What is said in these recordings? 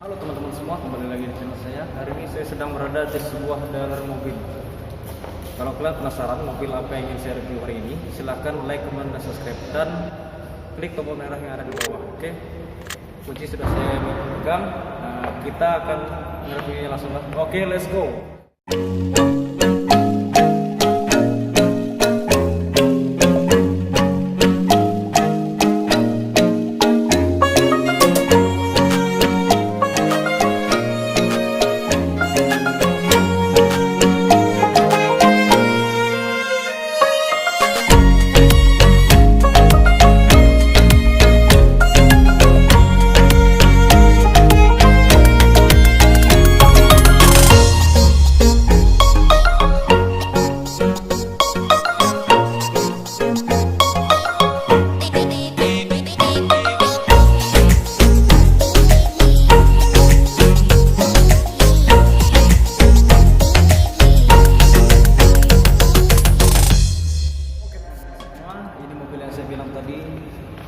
Halo teman-teman semua, kembali lagi di channel saya. Hari ini saya sedang berada di sebuah dealer mobil. Kalau kalian penasaran mobil apa yang ingin saya review hari ini, silahkan like, comment, dan subscribe, dan klik tombol merah yang ada di bawah. Oke, kunci sudah saya pegang. Kita akan mereviewnya langsung. Oke, let's go.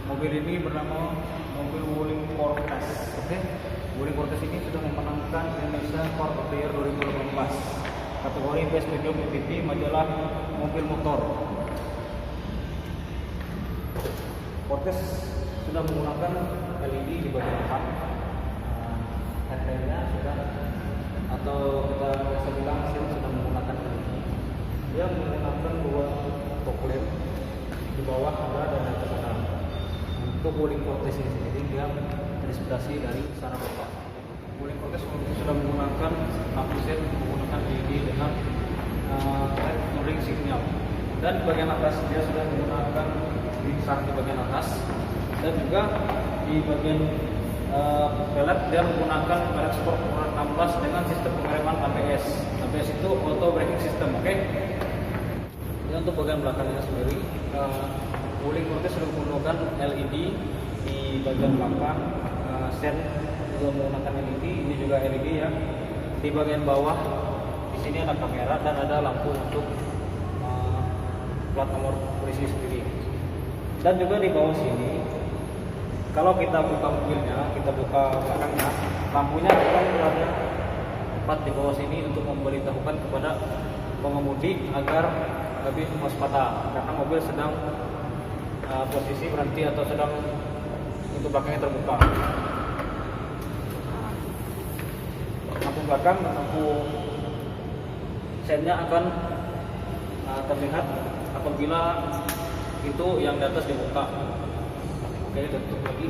Mobil ini bernama mobil Wuling Cortez. Oke, Wuling Cortez ini sudah memenangkan Indonesia Car of the Year 2018 kategori Best Medium MPV majalah mobil motor. Cortez sudah menggunakan LED di bagian depan, headlampnya sudah, atau kita bisa bilang sudah menggunakan LED. Dia menggunakan dua fog lamp di bawah ada dan di atas ada. Untuk Wuling Cortez ini sendiri dia terinspirasi dari Sarah Bapak. Wuling Cortez sudah menggunakan lampu set menggunakan LED dengan red ring signal, dan di bagian atas dia sudah menggunakan bintang di bagian atas, dan juga di bagian velg dia menggunakan merek Sport 16 dengan sistem pengereman ABS. ABS itu auto braking system. Oke. Dan untuk bagian belakangnya sendiri, Wuling Cortez sudah menggunakan LED di bagian belakang, sen juga menggunakan LED, ini juga LED ya. Di bagian bawah di sini ada kamera dan ada lampu untuk plat nomor polisi sendiri. Dan juga di bawah sini, kalau kita buka mobilnya, kita buka belakangnya, lampunya akan berada tepat di bawah sini untuk memberitahukan kepada pengemudi agar lebih waspada karena mobil sedang posisi berhenti atau sedang untuk belakangnya terbuka. Lampu belakang dan lampu sennya akan terlihat apabila itu yang di atas dibuka. Oke, tutup lagi.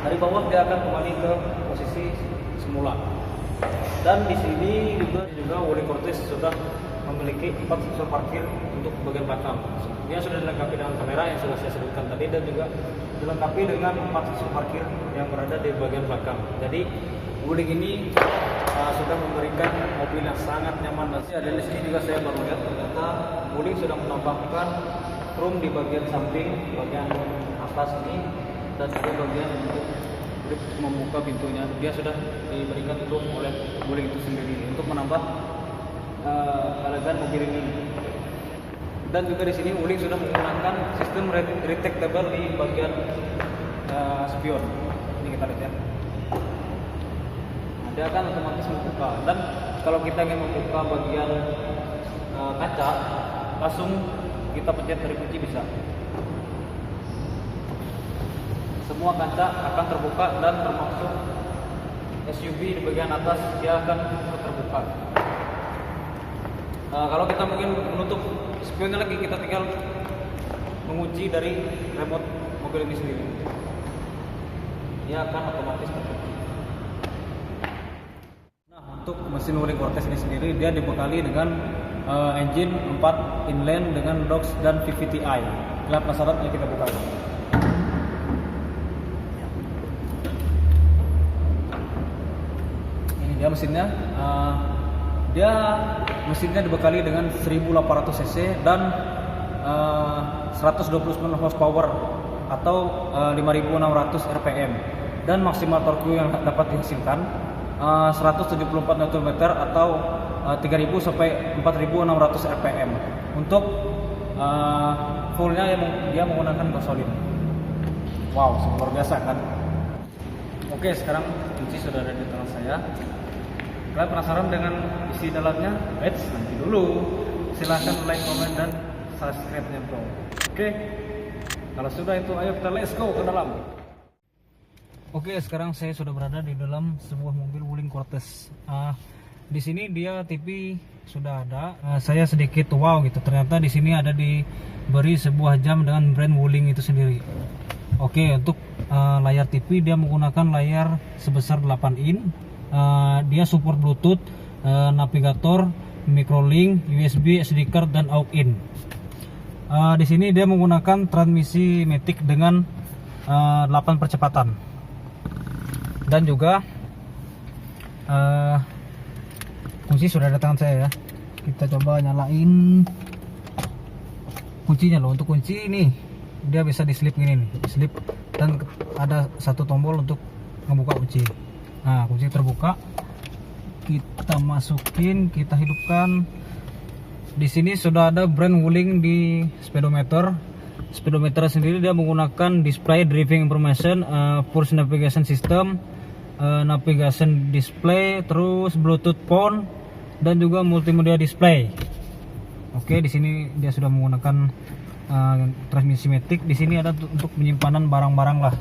Dari bawah dia akan kembali ke posisi semula. Dan di sini juga Wuling Cortez sudah memiliki 4 sensor parkir untuk bagian belakang. Dia sudah dilengkapi dengan kamera yang sudah saya sebutkan tadi, dan juga dilengkapi dengan 4 sensor parkir yang berada di bagian belakang. Jadi Wuling ini sudah memberikan mobil yang sangat nyaman. Dan di sini juga saya baru lihat ternyata Wuling sudah menambahkan chrome di bagian samping, bagian atas ini, dan juga bagian untuk grip membuka pintunya. Dia sudah diberikan chrome oleh Wuling itu sendiri untuk menambah elegan mobil ini. Dan juga di sini Wuling sudah menggunakan sistem retractable di bagian spion. Ini kita lihat ya. Dia akan otomatis membuka, dan kalau kita ingin membuka bagian kaca, langsung kita pencet dari kunci bisa. Semua kaca akan terbuka, dan termasuk SUV di bagian atas dia akan terbuka. Kalau kita mungkin menutup spionnya lagi, kita tinggal mengunci dari remote mobil ini sendiri. Dia akan otomatis terkunci. Nah, untuk mesin Wuling Cortez ini sendiri dia dibekali dengan engine 4 inline dengan DOX dan VVT-i. Kalian penasaran? Ayo kita buka. Ini dia mesinnya. Mesinnya dibekali dengan 1800 cc dan 129 horsepower atau 5600 rpm, dan maksimal torque yang dapat dihasilkan 174 Nm atau 3000 sampai 4600 rpm. Untuk fullnya dia menggunakan gasolin. Wow, luar biasa kan? Oke, sekarang kunci sudah ada di tangan saya. Kalian penasaran dengan isi dalamnya? Nanti dulu. Silahkan like, komen, dan subscribe-nya bro. Oke, kalau sudah itu ayo kita let's go ke dalam. Oke, sekarang saya sudah berada di dalam sebuah mobil Wuling Cortez. Di sini dia TV sudah ada. Saya sedikit wow gitu. Ternyata di sini ada diberi sebuah jam dengan brand Wuling itu sendiri. Oke, untuk layar TV dia menggunakan layar sebesar 8 in. Dia support Bluetooth, navigator, microlink, USB, SD card, dan aux in. Di sini dia menggunakan transmisi matic dengan 8 percepatan. Dan juga kunci sudah ada tangan saya ya. Kita coba nyalain kuncinya loh. Untuk kunci ini dia bisa diselip gini nih, diselip, dan ada satu tombol untuk membuka kunci. Nah, kunci terbuka, kita masukin, kita hidupkan. Di sini sudah ada brand Wuling di speedometer. Speedometer sendiri dia menggunakan display driving information, pulse navigation system, navigation display, terus Bluetooth phone, dan juga multimedia display. Oke, di sini dia sudah menggunakan transmisi matic. Di sini ada untuk penyimpanan barang-barang lah.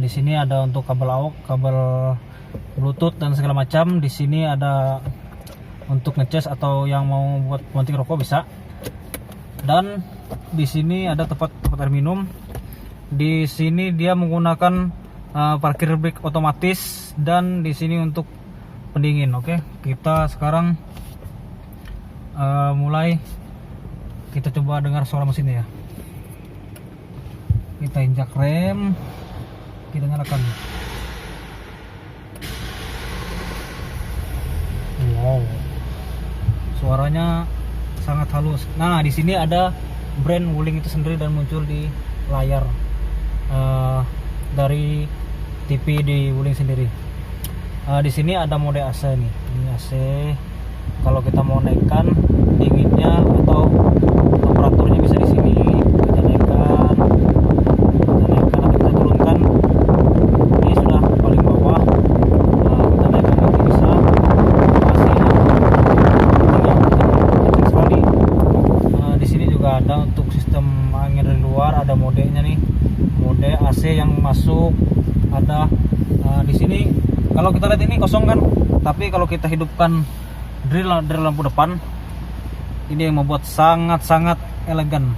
Di sini ada untuk kabel aux, kabel Bluetooth, dan segala macam. Di sini ada untuk ngecas atau yang mau buat mounting rokok bisa. Dan di sini ada tempat air minum. Di sini dia menggunakan parkir brake otomatis, dan di sini untuk pendingin. Oke, kita sekarang mulai. Kita coba dengar suara mesinnya ya. Kita injak rem, kita nyalakan. Wow, suaranya sangat halus. Nah, di sini ada brand Wuling itu sendiri dan muncul di layar dari TV di Wuling sendiri. Di sini ada mode AC nih. Ini AC. Kalau kita mau naikkan dinginnya atau temperaturnya bisa di sini. Kita naikkan atau kita turunkan. Ini sudah paling bawah. Kita naikkan lagi bisa. AC-nya kencang sekali. Di sini juga ada untuk sistem angin dari luar. Ada modenya nih. Mode AC yang masuk ada di sini. Kalau kita lihat ini kosong kan, tapi kalau kita hidupkan drill lampu depan, ini yang membuat sangat-sangat elegan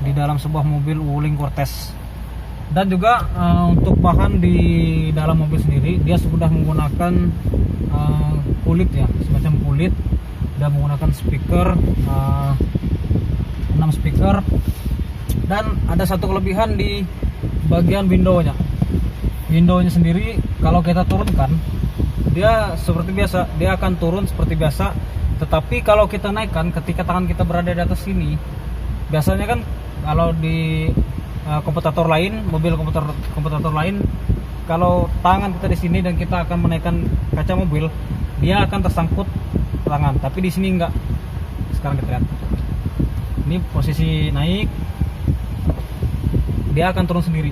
di dalam sebuah mobil Wuling Cortez. Dan juga untuk bahan di dalam mobil sendiri, dia sudah menggunakan kulit ya, semacam kulit. Dia menggunakan speaker 6 speaker, dan ada satu kelebihan di bagian windownya. Windownya sendiri kalau kita turunkan, dia seperti biasa, dia akan turun seperti biasa. Tetapi kalau kita naikkan, ketika tangan kita berada di atas sini, biasanya kan kalau di kompetitor lain, mobil kompetitor lain, kalau tangan kita di sini dan kita akan menaikkan kaca mobil, dia akan tersangkut tangan. Tapi di sini enggak. Sekarang kita lihat. Ini posisi naik, dia akan turun sendiri.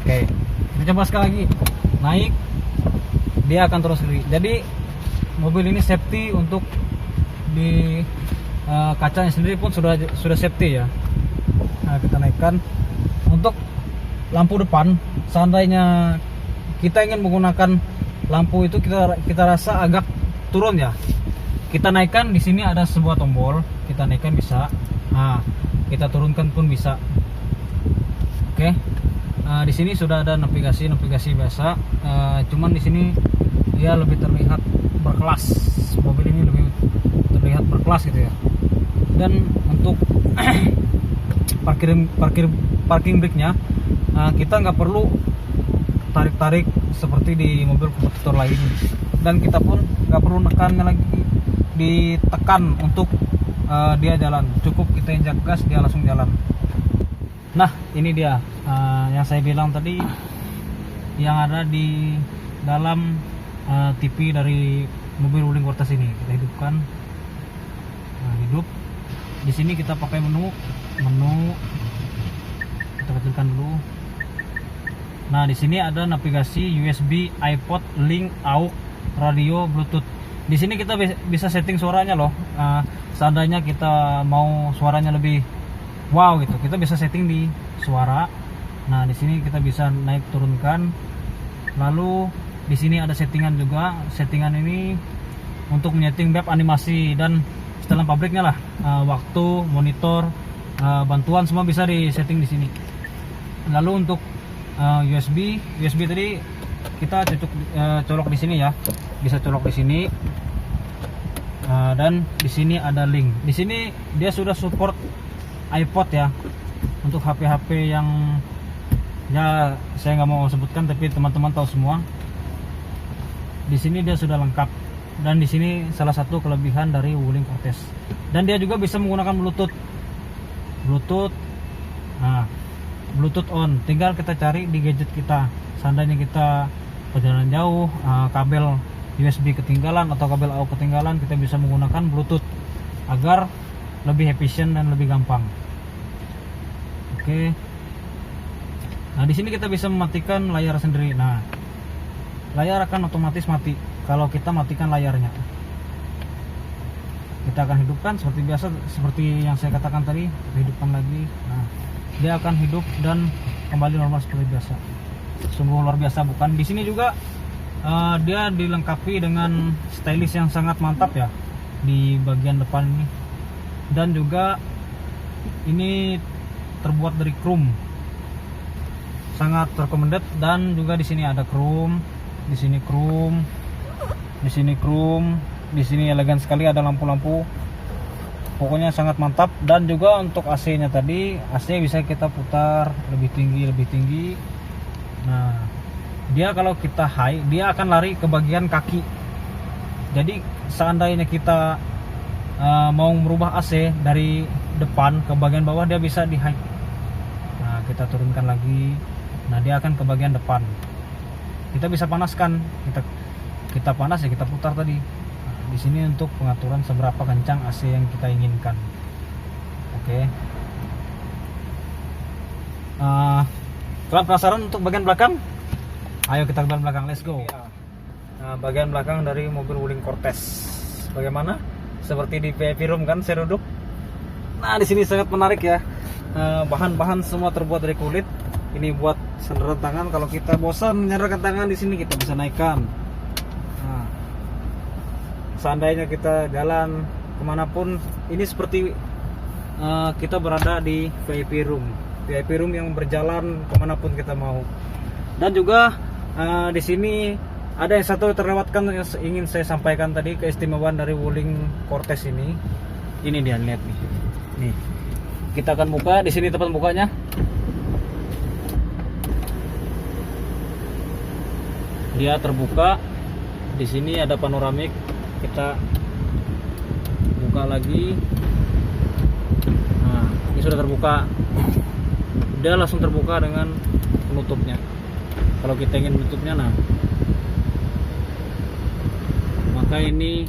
Oke, kita coba sekali lagi. Naik, dia akan turun sendiri. Jadi mobil ini safety untuk di kacanya sendiri pun sudah safety ya. Nah, kita naikkan. Untuk lampu depan, seandainya kita ingin menggunakan lampu itu, kita rasa agak turun ya, kita naikkan. Di sini ada sebuah tombol, kita naikkan bisa. Nah, kita turunkan pun bisa. Oke. Di sini sudah ada navigasi biasa. Cuman di sini dia lebih terlihat berkelas. Mobil ini lebih terlihat berkelas gitu ya. Dan untuk parking brake-nya, kita nggak perlu tarik-tarik seperti di mobil kompetitor lain. Dan kita pun nggak perlu nekannya lagi, ditekan untuk dia jalan. Cukup kita injak gas, dia langsung jalan. Nah, ini dia yang saya bilang tadi, yang ada di dalam TV dari mobil Wuling Cortez ini. Kita hidupkan. Nah, hidup. Di sini kita pakai menu. Kita kecilkan dulu. Nah, di sini ada navigasi USB, iPod, link, AUX, radio, Bluetooth. Di sini kita bisa setting suaranya loh. Seandainya kita mau suaranya lebih wow gitu, kita bisa setting di suara. Nah, di sini kita bisa naik turunkan. Lalu di sini ada settingan juga. Settingan ini untuk menyeting web, animasi dan setelan pabriknya lah. Waktu, monitor, bantuan semua bisa disetting di sini. Lalu untuk USB tadi kita colok di sini ya, bisa colok di sini. Dan di sini ada link. Di sini dia sudah support iPod ya, untuk HP-HP yang ya saya nggak mau sebutkan tapi teman-teman tahu semua. Di sini dia sudah lengkap, dan di sini salah satu kelebihan dari Wuling Cortez. Dan dia juga bisa menggunakan Bluetooth. Nah, Bluetooth on, tinggal kita cari di gadget kita. Seandainya kita perjalanan jauh, kabel USB ketinggalan atau kabel AUX ketinggalan, kita bisa menggunakan Bluetooth agar lebih efisien dan lebih gampang. Oke. Nah, di sini kita bisa mematikan layar sendiri. Nah, layar akan otomatis mati kalau kita matikan layarnya. Kita akan hidupkan seperti biasa, seperti yang saya katakan tadi, hidupkan lagi. Nah, dia akan hidup dan kembali normal seperti biasa. Sungguh luar biasa bukan? Di sini juga dia dilengkapi dengan stylus yang sangat mantap ya di bagian depan ini, dan juga ini terbuat dari chrome, sangat recommended. Dan juga di sini ada chrome, di sini chrome, di sini chrome, di sini elegan sekali, ada lampu-lampu, pokoknya sangat mantap. Dan juga untuk AC-nya tadi, AC bisa kita putar lebih tinggi. Nah, dia kalau kita high, dia akan lari ke bagian kaki. Jadi seandainya kita mau merubah AC dari depan ke bagian bawah, dia bisa di high. Nah, kita turunkan lagi. Nah, dia akan ke bagian depan. Kita bisa panaskan, kita panas ya kita putar tadi. Nah, di sini untuk pengaturan seberapa kencang AC yang kita inginkan. Oke. Kalian penasaran untuk bagian belakang? Ayo kita ke bagian belakang, let's go. Nah, bagian belakang dari mobil Wuling Cortez. Bagaimana? Seperti di VIP room kan, saya duduk. Nah, di sini sangat menarik ya. Bahan-bahan semua terbuat dari kulit. Ini buat sandaran tangan. Kalau kita bosan menyandarkan tangan di sini, kita bisa naikkan. Nah, seandainya kita jalan kemanapun, ini seperti kita berada di VIP room. VIP room yang berjalan kemanapun kita mau. Dan juga di sini ada yang satu terlewatkan yang ingin saya sampaikan tadi, keistimewaan dari Wuling Cortez ini. Ini dia, lihat nih. Nih, kita akan buka. Di sini tempat bukanya. Dia terbuka. Di sini ada panoramik. Kita buka lagi. Nah, ini sudah terbuka. Dia langsung terbuka dengan penutupnya. Kalau kita ingin menutupnya, nah, maka ini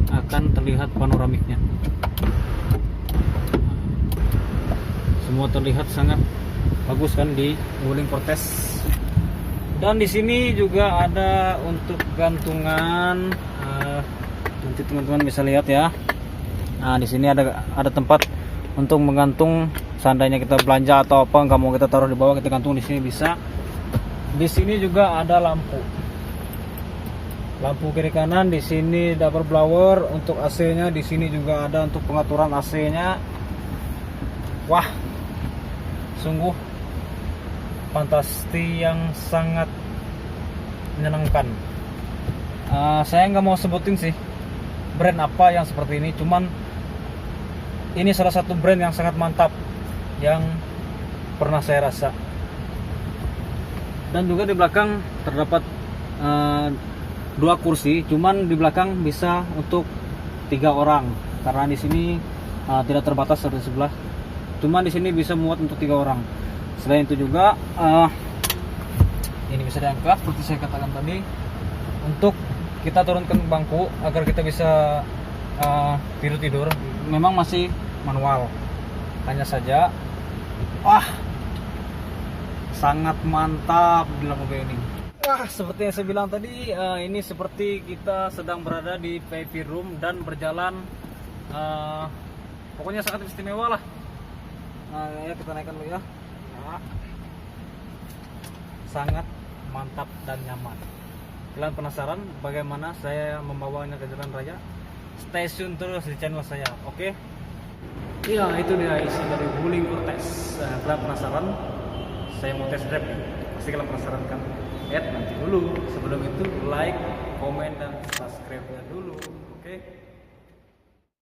akan terlihat panoramiknya. Semua terlihat sangat bagus kan di Wuling Cortez. Dan di sini juga ada untuk gantungan. Nanti teman-teman bisa lihat ya. Nah, di sini ada tempat untuk menggantung. Seandainya kita belanja atau apa nggak mau kita taruh di bawah, kita gantung di sini bisa. Di sini juga ada lampu kiri kanan. Di sini double blower untuk AC-nya. Di sini juga ada untuk pengaturan AC-nya. Wah, sungguh fantasti yang sangat menyenangkan. Saya nggak mau sebutin sih brand apa yang seperti ini, cuman ini salah satu brand yang sangat mantap yang pernah saya rasa. Dan juga di belakang terdapat 2 kursi, cuman di belakang bisa untuk 3 orang karena di sini tidak terbatas dari sebelah. Cuman di sini bisa muat untuk 3 orang. Selain itu juga ini bisa diangkat seperti saya katakan tadi, untuk kita turunkan bangku agar kita bisa tidur. Memang masih manual, hanya saja sangat mantap di dalam mobil ini. Wah, seperti yang saya bilang tadi, ini seperti kita sedang berada di VIP room dan berjalan, pokoknya sangat istimewa lah. Ya kita naikkan dulu ya. Nah, sangat mantap dan nyaman. Kalian penasaran bagaimana saya membawanya ke jalan raya? Stay tune terus di channel saya, oke? Iya, itu dia isi dari Wuling Cortez. Kalian penasaran? Saya mau test drive nih. Pasti kalian penasaran kan? Nanti dulu. Sebelum itu like, komen, dan subscribe-nya dulu, oke?